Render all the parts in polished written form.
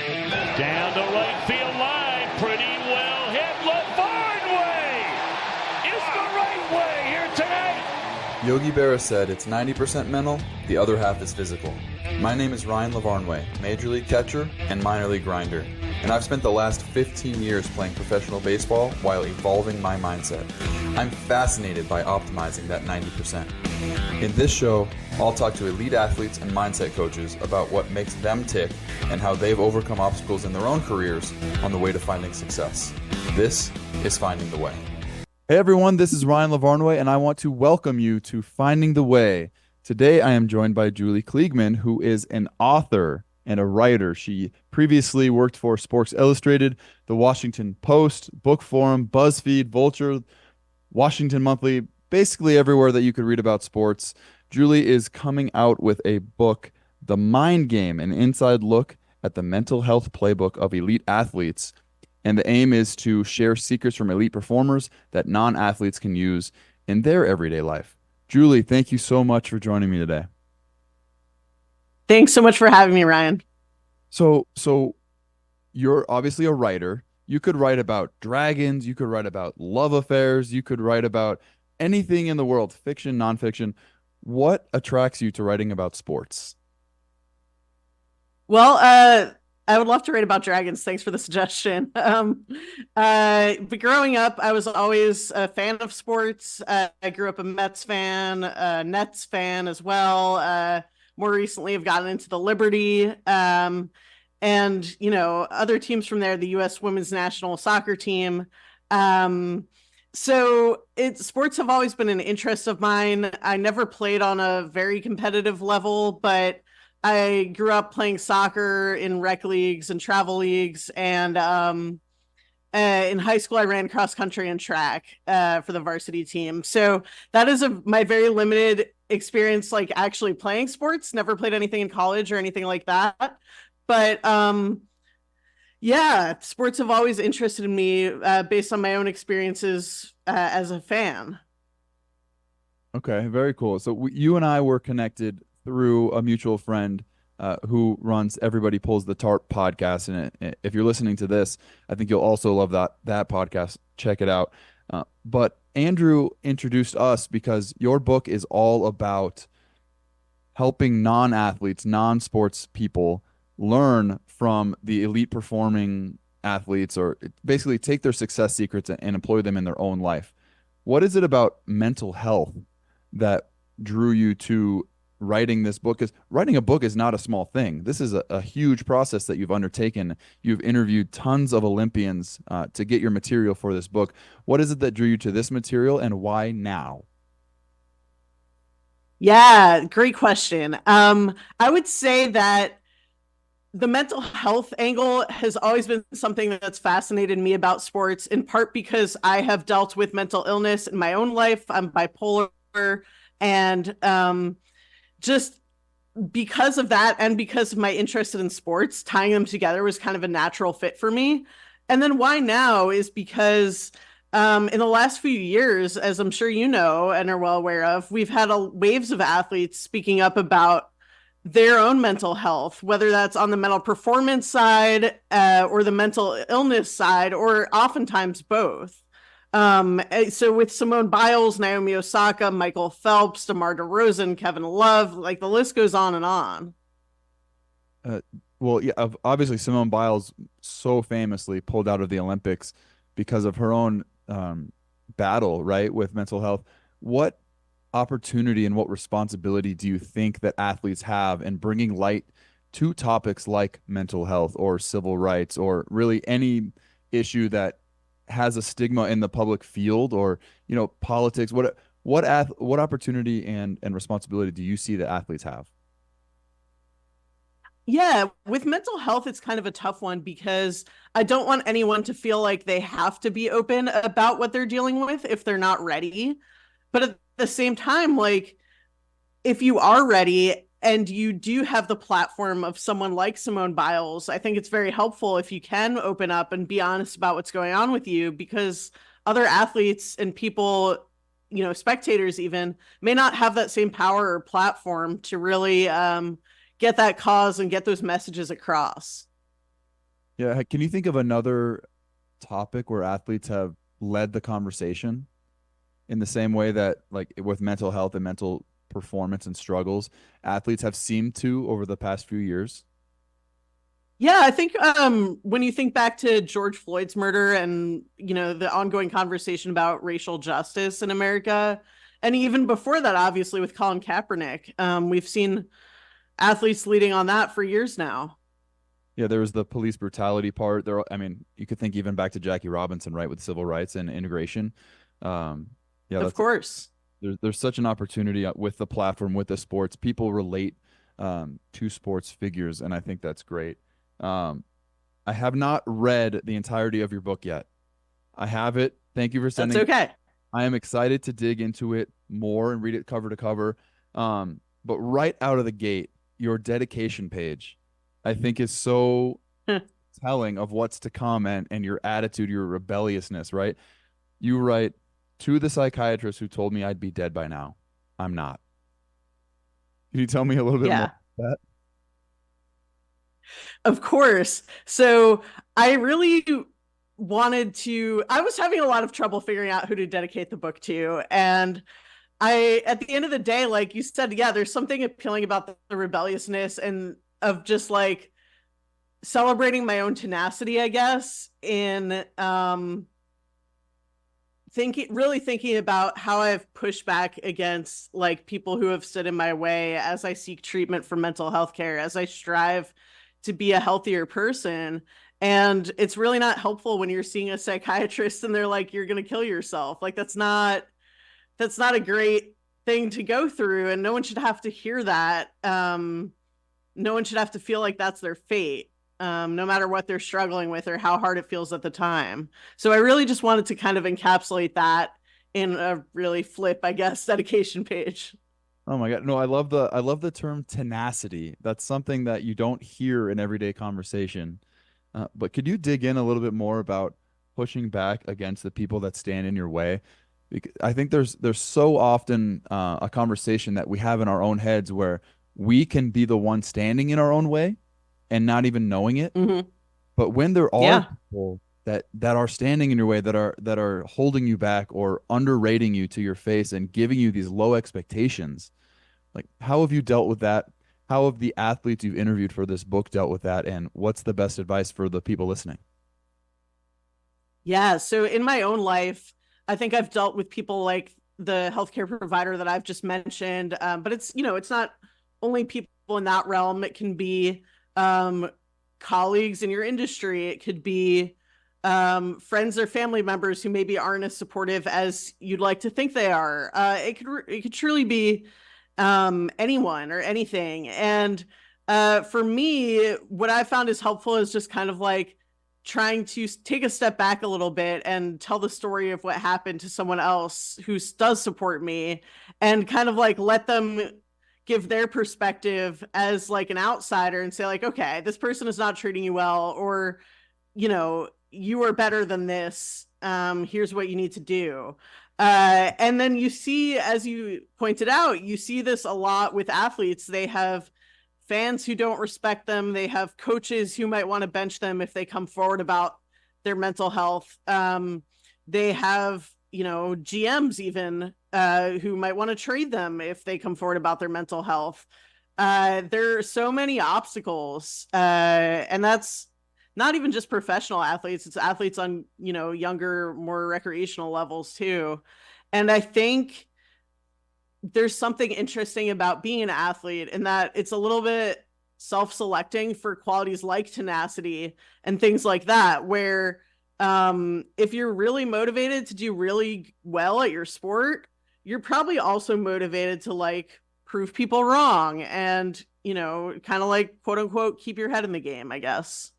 Down the right field line, pretty well hit. LaVarn way is the right way here tonight. Yogi Berra said it's 90% mental, the other half is physical. My name is Ryan LaVarnway, Major League catcher and minor league grinder, and I've spent the last 15 years playing professional baseball while evolving my mindset. I'm fascinated by optimizing that 90%. In this show, I'll talk to elite athletes and mindset coaches about what makes them tick and how they've overcome obstacles in their own careers on the way to finding success. This is Finding the Way. Hey everyone, this is Ryan LaVarnway, and I want to welcome you to Finding the Way. Today I am joined by Julie Kliegman, who is an author and a writer. She previously worked for Sports Illustrated, The Washington Post, Book Forum, BuzzFeed, Vulture, Washington Monthly, basically everywhere that you could read about sports. Julie is coming out with a book, The Mind Game, an inside look at the mental health playbook of elite athletes. And the aim is to share secrets from elite performers that non-athletes can use in their everyday life. Julie, thank you so much for joining me today. Thanks so much for having me, Ryan. So you're obviously a writer. You could write about dragons, you could write about love affairs, you could write about anything in the world, fiction, nonfiction. What attracts you to writing about sports? Well, I would love to write about dragons. Thanks for the suggestion. But growing up, I was always a fan of sports. I grew up a Mets fan, a Nets fan as well. More recently, I've gotten into the Liberty. And, other teams from there, the U.S. women's national soccer team. So sports have always been an interest of mine. I never played on a very competitive level, but I grew up playing soccer in rec leagues and travel leagues. And in high school, I ran cross country and track for the varsity team. So that is my very limited experience, like actually playing sports. Never played anything in college or anything like that. But yeah, sports have always interested me based on my own experiences as a fan. Okay, very cool. So you and I were connected through a mutual friend who runs Everybody Pulls the Tarp podcast. And if you're listening to this, I think you'll also love that podcast. Check it out. But Andrew introduced us because your book is all about helping non-athletes, non-sports people learn from the elite performing athletes, or basically take their success secrets and employ them in their own life. What is it about mental health that drew you to writing this book? Because writing a book is not a small thing. This is a huge process that you've undertaken. You've interviewed tons of Olympians to get your material for this book. What is it that drew you to this material, and why now? Yeah, great question. I would say that the mental health angle has always been something that's fascinated me about sports, in part because I have dealt with mental illness in my own life. I'm bipolar, and just because of that and because of my interest in sports, tying them together was kind of a natural fit for me. And then why now is because in the last few years, as I'm sure you know and are well aware of, we've had waves of athletes speaking up about their own mental health, whether that's on the mental performance side or the mental illness side, or oftentimes both. So with Simone Biles, Naomi Osaka, Michael Phelps, DeMar DeRozan, Kevin Love, like the list goes on and on. Well, yeah, obviously Simone Biles so famously pulled out of the Olympics because of her own battle, right, with mental health. What opportunity and what responsibility do you think that athletes have in bringing light to topics like mental health or civil rights, or really any issue that has a stigma in the public field, or politics? What opportunity and responsibility do you see that athletes have? Yeah, with mental health, it's kind of a tough one because I don't want anyone to feel like they have to be open about what they're dealing with if they're not ready. But at the same time, like, if you are ready and you do have the platform of someone like Simone Biles, I think it's very helpful if you can open up and be honest about what's going on with you, because other athletes and people, spectators even, may not have that same power or platform to really get that cause and get those messages across. Yeah. Can you think of another topic where athletes have led the conversation in the same way that, like, with mental health and mental performance and struggles, athletes have seemed to over the past few years? Yeah, I think when you think back to George Floyd's murder and the ongoing conversation about racial justice in America, and even before that, obviously with Colin Kaepernick, we've seen athletes leading on that for years now. Yeah, there was the police brutality part. I mean, you could think even back to Jackie Robinson, right, with civil rights and integration. Um, yeah, Of course. there's such an opportunity with the platform, with the sports. People relate to sports figures, and I think that's great. Um, I have not read the entirety of your book yet. I have it. Thank you for That's sending. okay. I am excited to dig into it more and read it cover to cover. But right out of the gate, your dedication page, I think, is so telling of what's to come, and your attitude, your rebelliousness, right? You write, to the psychiatrist who told me I'd be dead by now, I'm not. Can you tell me a little bit more Yeah. about that? Of course. So I really I was having a lot of trouble figuring out who to dedicate the book to. And at the end of the day, like you said, yeah, there's something appealing about the rebelliousness and of just like celebrating my own tenacity, I guess, in really thinking about how I've pushed back against like people who have stood in my way as I seek treatment for mental health care, as I strive to be a healthier person. And it's really not helpful when you're seeing a psychiatrist and they're like, you're going to kill yourself. Like that's not a great thing to go through. And no one should have to hear that. No one should have to feel like that's their fate, no matter what they're struggling with or how hard it feels at the time. So I really just wanted to kind of encapsulate that in a really flip, I guess, dedication page. Oh my God. No, I love the term tenacity. That's something that you don't hear in everyday conversation. But could you dig in a little bit more about pushing back against the people that stand in your way? Because I think there's so often a conversation that we have in our own heads where we can be the one standing in our own way and not even knowing it. Mm-hmm. But when there are Yeah. people that are standing in your way, that are holding you back or underrating you to your face and giving you these low expectations, like, how have you dealt with that? How have the athletes you've interviewed for this book dealt with that? And what's the best advice for the people listening? Yeah. So in my own life, I think I've dealt with people like the healthcare provider that I've just mentioned. But it's not only people in that realm. It can be um, colleagues in your industry. It could be friends or family members who maybe aren't as supportive as you'd like to think they are. It could truly be anyone or anything. And for me, what I found is helpful is just kind of like trying to take a step back a little bit and tell the story of what happened to someone else who does support me and kind of like let them give their perspective as like an outsider and say like, okay, this person is not treating you well, or you are better than this. Here's what you need to do. And then you see, as you pointed out, you see this a lot with athletes. They have fans who don't respect them. They have coaches who might want to bench them if they come forward about their mental health. They have, GMs even who might want to trade them if they come forward about their mental health. There are so many obstacles, and that's not even just professional athletes. It's athletes on, younger, more recreational levels too. And I think there's something interesting about being an athlete in that it's a little bit self-selecting for qualities like tenacity and things like that, where if you're really motivated to do really well at your sport, you're probably also motivated to like prove people wrong and, kind of like quote unquote keep your head in the game, I guess.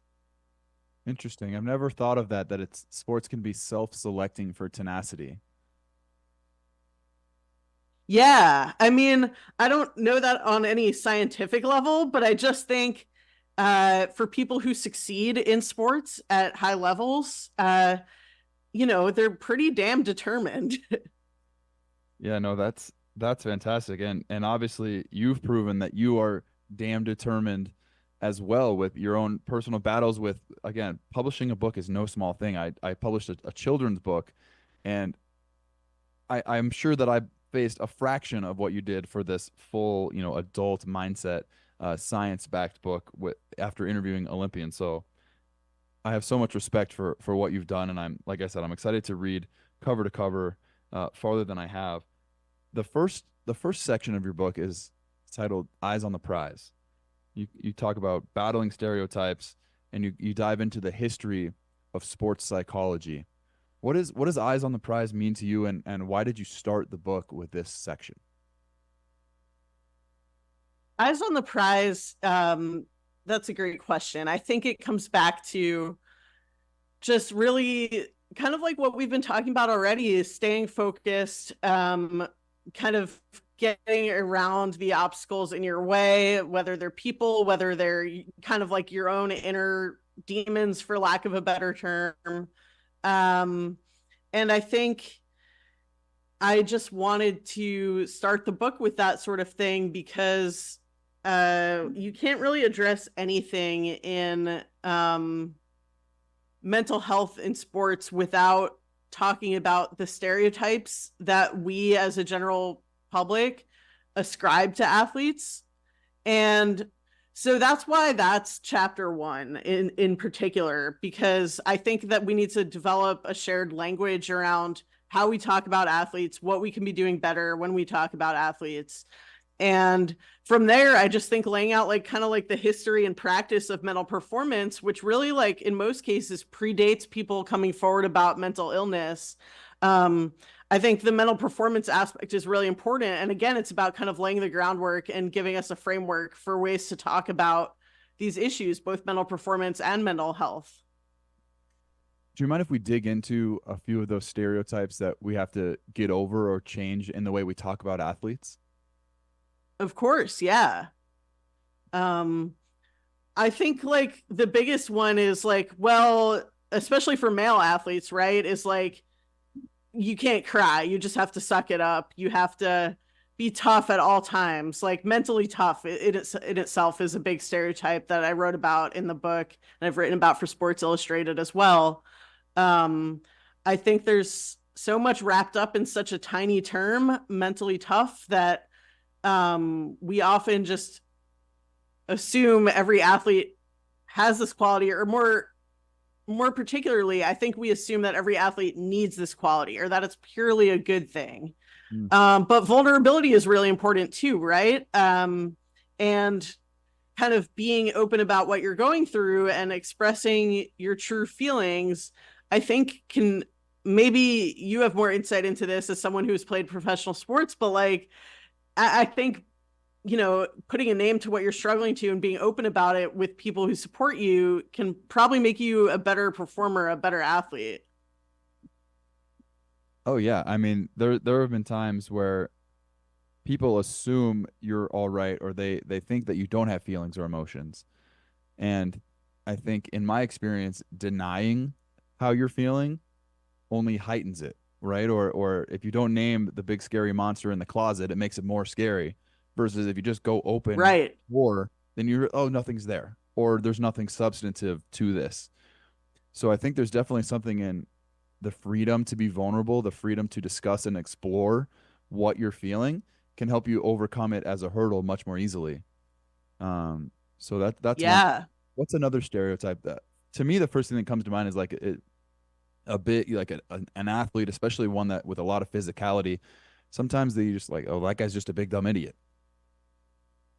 Interesting. I've never thought of that, that it's sports can be self-selecting for tenacity. Yeah. I mean, I don't know that on any scientific level, but I just think for people who succeed in sports at high levels, they're pretty damn determined. Yeah, no, that's fantastic. And obviously you've proven that you are damn determined as well with your own personal battles with, again, publishing a book is no small thing. I published a children's book, and I'm sure that I faced a fraction of what you did for this full, adult mindset, science-backed book with after interviewing Olympians. So I have so much respect for what you've done, and like I said, I'm excited to read cover to cover, farther than I have. The first section of your book is titled "Eyes on the Prize." You talk about battling stereotypes, and you dive into the history of sports psychology. What does Eyes on the Prize mean to you, and why did you start the book with this section? Eyes on the prize. That's a great question. I think it comes back to just really kind of like what we've been talking about already, is staying focused, kind of getting around the obstacles in your way, whether they're people, whether they're kind of like your own inner demons, for lack of a better term. Um, and I think I just wanted to start the book with that sort of thing because you can't really address anything in mental health in sports without talking about the stereotypes that we as a general public ascribe to athletes. And so that's why that's chapter one in particular, because I think that we need to develop a shared language around how we talk about athletes, what we can be doing better when we talk about athletes. And from there, I just think laying out like kind of like the history and practice of mental performance, which really like in most cases predates people coming forward about mental illness. Um, I think the mental performance aspect is really important. And again, it's about kind of laying the groundwork and giving us a framework for ways to talk about these issues, both mental performance and mental health. Do you mind if we dig into a few of those stereotypes that we have to get over or change in the way we talk about athletes? Of course, yeah. Um, I think like the biggest one is like, well, especially for male athletes, right? Is like you can't cry. You just have to suck it up. You have to be tough at all times, like mentally tough. It itself is a big stereotype that I wrote about in the book, and I've written about for Sports Illustrated as well. Um, I think there's so much wrapped up in such a tiny term, mentally tough, that we often just assume every athlete has this quality, or more particularly, I think we assume that every athlete needs this quality or that it's purely a good thing. Mm. But vulnerability is really important too, right? And kind of being open about what you're going through and expressing your true feelings, I think can, maybe you have more insight into this as someone who's played professional sports, but like, I think, putting a name to what you're struggling to and being open about it with people who support you can probably make you a better performer, a better athlete. Oh yeah, I mean there have been times where people assume you're all right, or they think that you don't have feelings or emotions. And I think in my experience, denying how you're feeling only heightens it, right? Or if you don't name the big scary monster in the closet, it makes it more scary. Versus if you just go open Right. war, then you're, oh, nothing's there, or there's nothing substantive to this. So I think there's definitely something in the freedom to be vulnerable, the freedom to discuss and explore what you're feeling can help you overcome it as a hurdle much more easily. So that's one. Yeah. What's another stereotype that, to me, the first thing that comes to mind is like a bit like an athlete, especially one that with a lot of physicality. Sometimes they just like, oh, that guy's just a big dumb idiot.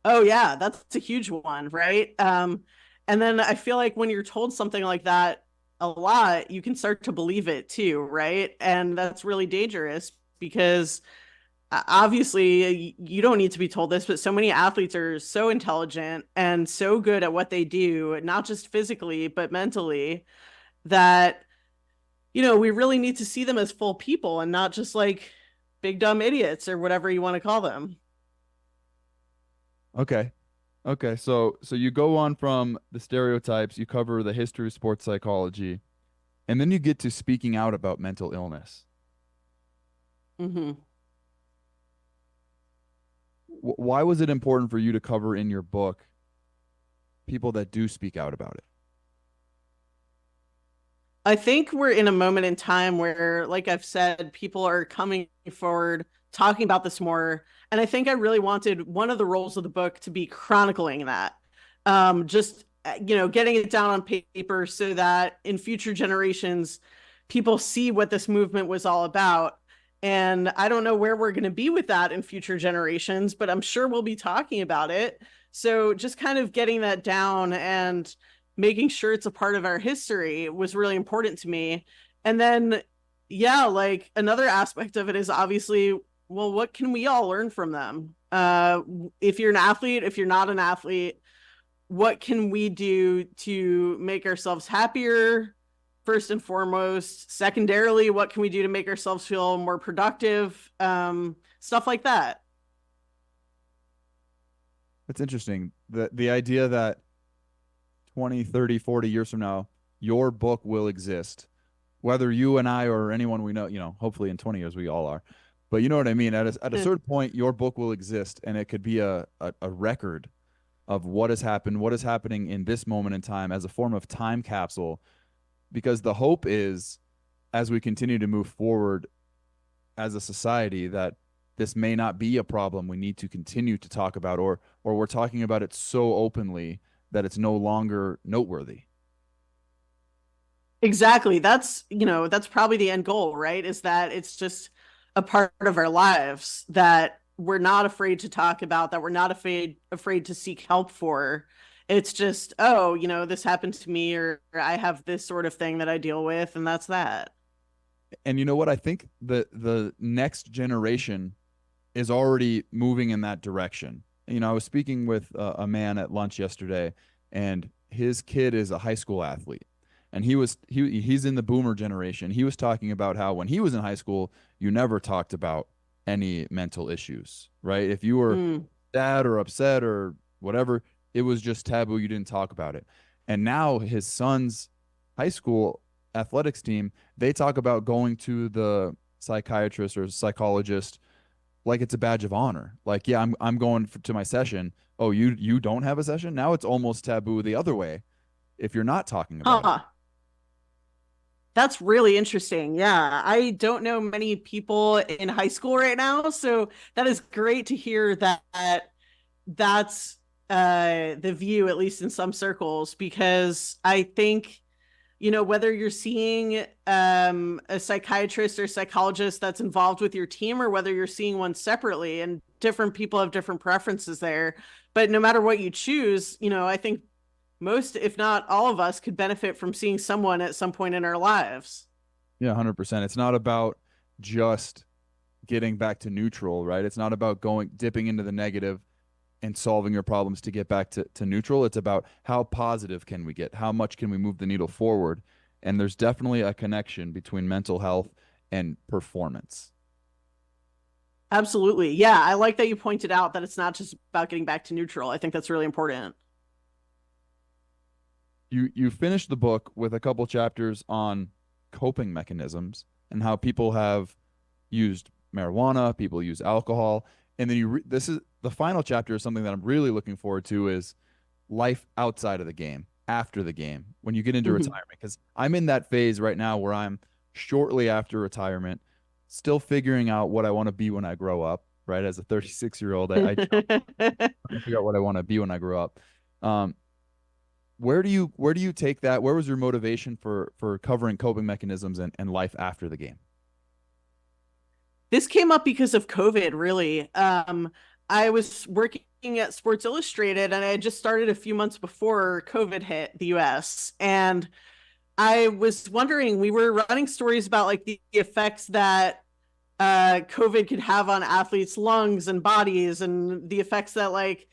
Oh yeah, that's a huge one, right? And then I feel like when you're told something like that a lot, you can start to believe it too, right? And that's really dangerous because obviously you don't need to be told this, but so many athletes are so intelligent and so good at what they do, not just physically, but mentally, that, we really need to see them as full people and not just like big dumb idiots or whatever you want to call them. Okay. Okay. So you go on from the stereotypes, you cover the history of sports psychology, and then you get to speaking out about mental illness. Mm-hmm. Why was it important for you to cover in your book people that do speak out about it? I think we're in a moment in time where, like I've said, people are coming forward, talking about this more. And I think I really wanted one of the roles of the book to be chronicling that. Just, getting it down on paper so that in future generations, people see what this movement was all about. And I don't know where we're going to be with that in future generations, but I'm sure we'll be talking about it. So just kind of getting that down and making sure it's a part of our history was really important to me. And then, yeah, like another aspect of it is obviously, well, what can we all learn from them? If you're an athlete, if you're not an athlete, what can we do to make ourselves happier? First and foremost, secondarily, what can we do to make ourselves feel more productive? Stuff like that. It's interesting. The idea that 20, 30, 40 years from now, your book will exist. Whether you and I or anyone we know, hopefully in 20 years we all are. But you know what I mean? At a certain point, your book will exist and it could be a record of what has happened, what is happening in this moment in time as a form of time capsule. Because the hope is, as we continue to move forward as a society, that this may not be a problem we need to continue to talk about, or we're talking about it so openly that it's no longer noteworthy. Exactly. That's probably the end goal, right? Is that it's just a part of our lives that we're not afraid to talk about, that we're not afraid to seek help for. It's just, oh, this happened to me, or I have this sort of thing that I deal with, and that's that. And you know what? I think the next generation is already moving in that direction. I was speaking with a man at lunch yesterday, and his kid is a high school athlete, and he's in the boomer generation. He was talking about how when he was in high school, you never talked about any mental issues, right? If you were Mm. sad or upset or whatever, it was just taboo. You didn't talk about it. And now his son's high school athletics team, they talk about going to the psychiatrist or psychologist like it's a badge of honor. Like, yeah, I'm going to my session. Oh, you don't have a session? Now it's almost taboo the other way if you're not talking about it. Huh. That's really interesting. Yeah, I don't know many people in high school right now, so that is great to hear that that's the view, at least in some circles, because I think, whether you're seeing a psychiatrist or psychologist that's involved with your team, or whether you're seeing one separately, and different people have different preferences there. But no matter what you choose, I think most, if not all of us, could benefit from seeing someone at some point in our lives. Yeah, 100%. It's not about just getting back to neutral, right? It's not about dipping into the negative and solving your problems to get back to neutral. It's about how positive can we get? How much can we move the needle forward? And there's definitely a connection between mental health and performance. Absolutely. Yeah, I like that you pointed out that it's not just about getting back to neutral. I think that's really important. You finish the book with a couple chapters on coping mechanisms and how people have used marijuana, people use alcohol, and then this is the final chapter is something that I'm really looking forward to is life outside of the game, after the game, when you get into Mhm. retirement. Because I'm in that phase right now where I'm shortly after retirement, still figuring out what I want to be when I grow up. Right, as a 36-year-old, I figure out what I want to be when I grow up. Um, where do you take that? Where was your motivation for covering coping mechanisms and life after the game? This came up because of COVID, really. I was working at Sports Illustrated, and I had just started a few months before COVID hit the US. And I was wondering, we were running stories about like the effects that COVID could have on athletes' lungs and bodies, and the effects that like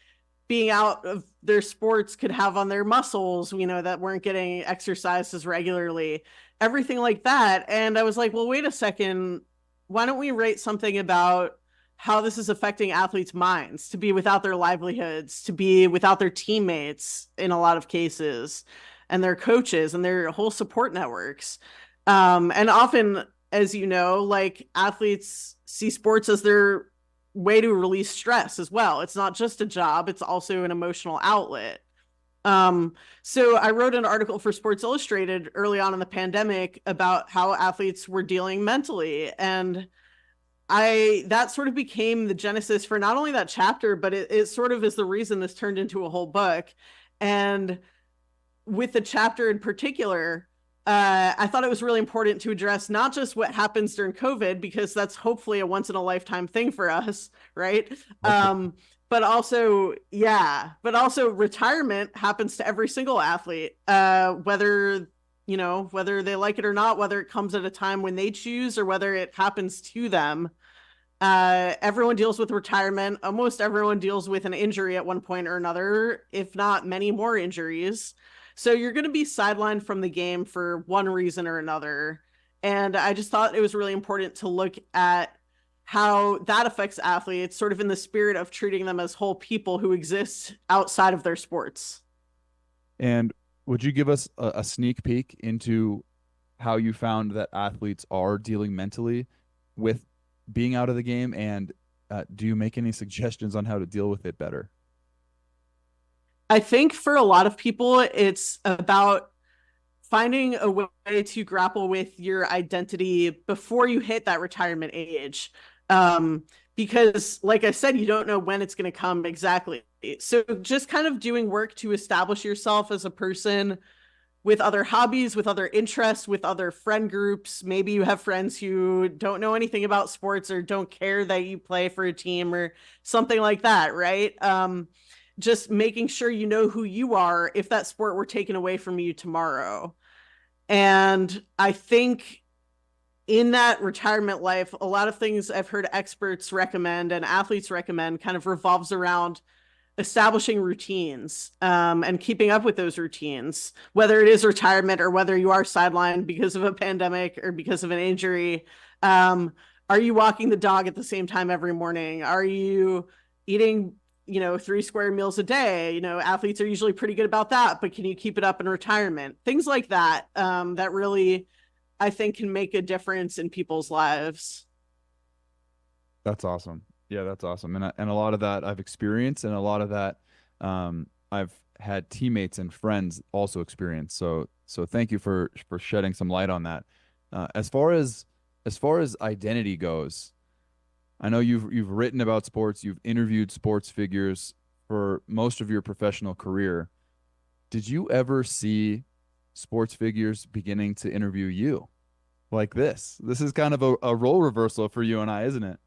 being out of their sports could have on their muscles, that weren't getting exercised as regularly, everything like that. And I was like, well, wait a second. Why don't we write something about how this is affecting athletes' minds, to be without their livelihoods, to be without their teammates in a lot of cases, and their coaches and their whole support networks. And often, as you know, like athletes see sports as their way to release stress as well. It's not just a job, it's also an emotional outlet. So I wrote an article for Sports Illustrated early on in the pandemic about how athletes were dealing mentally. And that sort of became the genesis for not only that chapter, but it sort of is the reason this turned into a whole book. And with the chapter in particular, I thought it was really important to address not just what happens during COVID, because that's hopefully a once in a lifetime thing for us, right? But also, yeah, but also retirement happens to every single athlete, whether whether they like it or not, whether it comes at a time when they choose or whether it happens to them. Everyone deals with retirement. Almost everyone deals with an injury at one point or another, if not many more injuries. So you're going to be sidelined from the game for one reason or another. And I just thought it was really important to look at how that affects athletes, sort of in the spirit of treating them as whole people who exist outside of their sports. And would you give us a sneak peek into how you found that athletes are dealing mentally with being out of the game? And do you make any suggestions on how to deal with it better? I think for a lot of people, it's about finding a way to grapple with your identity before you hit that retirement age. Because, like I said, you don't know when it's going to come exactly. So, just kind of doing work to establish yourself as a person with other hobbies, with other interests, with other friend groups. Maybe you have friends who don't know anything about sports or don't care that you play for a team or something like that, right? Just making sure you know who you are if that sport were taken away from you tomorrow. And I think in that retirement life, a lot of things I've heard experts recommend and athletes recommend kind of revolves around establishing routines, and keeping up with those routines, whether it is retirement or whether you are sidelined because of a pandemic or because of an injury. Are you walking the dog at the same time every morning? Are you eating 3 square meals a day? Athletes are usually pretty good about that, but can you keep it up in retirement? Things like that, that really, I think, can make a difference in people's lives. That's awesome. Yeah, that's awesome. And a lot of that I've experienced, and a lot of that I've had teammates and friends also experience. So thank you for shedding some light on that. As far as identity goes, I know you've written about sports, you've interviewed sports figures for most of your professional career. Did you ever see sports figures beginning to interview you like this? This is kind of a role reversal for you and I, isn't it?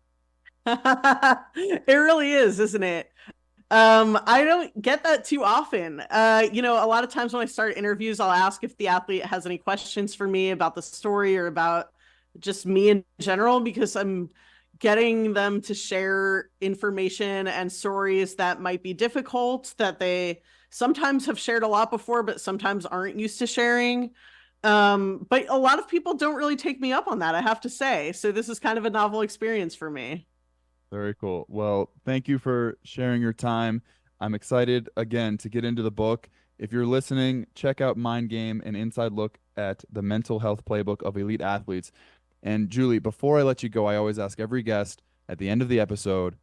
It really is, isn't it? I don't get that too often. A lot of times when I start interviews, I'll ask if the athlete has any questions for me about the story or about just me in general, because I'm getting them to share information and stories that might be difficult, that they sometimes have shared a lot before, but sometimes aren't used to sharing. But a lot of people don't really take me up on that, I have to say. So this is kind of a novel experience for me. Very cool. Well, thank you for sharing your time. I'm excited again to get into the book. If you're listening, check out Mind Game, an inside look at the mental health playbook of elite athletes. And Julie, before I let you go, I always ask every guest at the end of the episode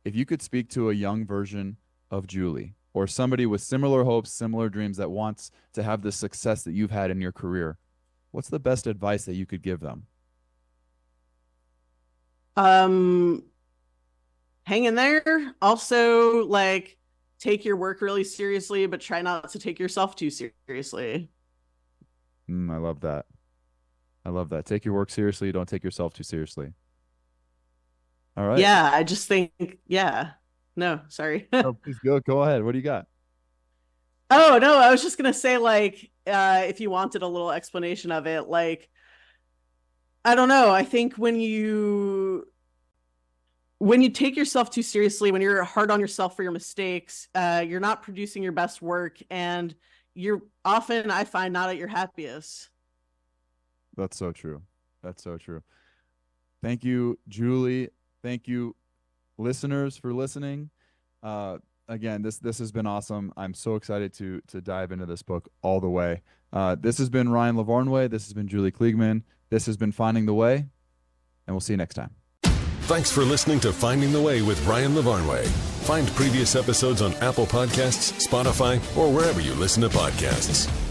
if you could speak to a young version of Julie or somebody with similar hopes, similar dreams that wants to have the success that you've had in your career, what's the best advice that you could give them? Um, Hang in there. Also, like, take your work really seriously, but try not to take yourself too seriously. I love that. I love that. Take your work seriously. Don't take yourself too seriously. All right. Yeah, I just think, yeah. No, sorry. Oh, please go ahead. What do you got? Oh, no, I was just gonna say, like, if you wanted a little explanation of it, like, I don't know. I think when you take yourself too seriously, when you're hard on yourself for your mistakes, you're not producing your best work, and you're often, I find, not at your happiest. That's so true. That's so true. Thank you, Julie. Thank you, listeners, for listening. Again, this has been awesome. I'm so excited to dive into this book all the way. This has been Ryan Lavarnway. This has been Julie Kliegman. This has been Finding the Way, and we'll see you next time. Thanks for listening to Finding the Way with Ryan Lavarnway. Find previous episodes on Apple Podcasts, Spotify, or wherever you listen to podcasts.